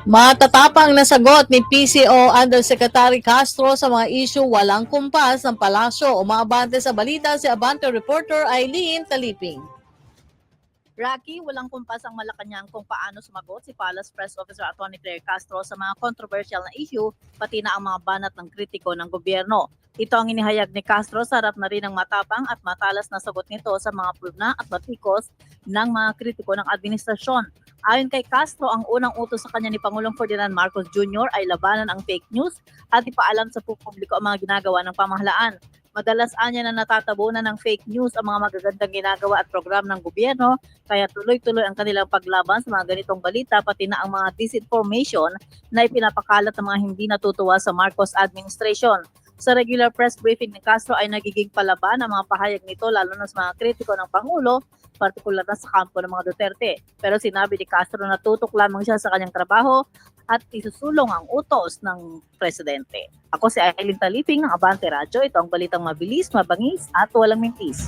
Matatapang na sagot ni PCO Undersecretary Castro sa mga isyu walang kumpas ng palasyo. Umaabante sa balita si Abante reporter Eileen Taliping. Rocky, walang kumpas ang Malacanang kung paano sumagot si Palace Press Officer Atty. Claire Castro sa mga controversial na issue, pati na ang mga banat ng kritiko ng gobyerno. Ito ang inihayag ni Castro sa harap na rin ng matapang at matalas na sagot nito sa mga pugna at batikos ng mga kritiko ng administrasyon. Ayon kay Castro, ang unang utos sa kanya ni Pangulong Ferdinand Marcos Jr. ay labanan ang fake news at ipaalam sa publiko ang mga ginagawa ng pamahalaan. Madalas anya na natatabunan ng fake news ang mga magagandang ginagawa at program ng gobyerno, kaya tuloy-tuloy ang kanilang paglaban sa mga ganitong balita pati na ang mga disinformation na ipinapakalat ng mga hindi natutuwa sa Marcos administration. Sa regular press briefing ni Castro ay nagiging palaban ang mga pahayag nito lalo na sa mga kritiko ng Pangulo, partikular na sa kampo ng mga Duterte. Pero sinabi ni Castro na tutok lamang siya sa kanyang trabaho at isusulong ang utos ng presidente. Ako si Eileen Taliping ng Abante Radyo. Ito ang balitang mabilis, mabangis at walang mintis.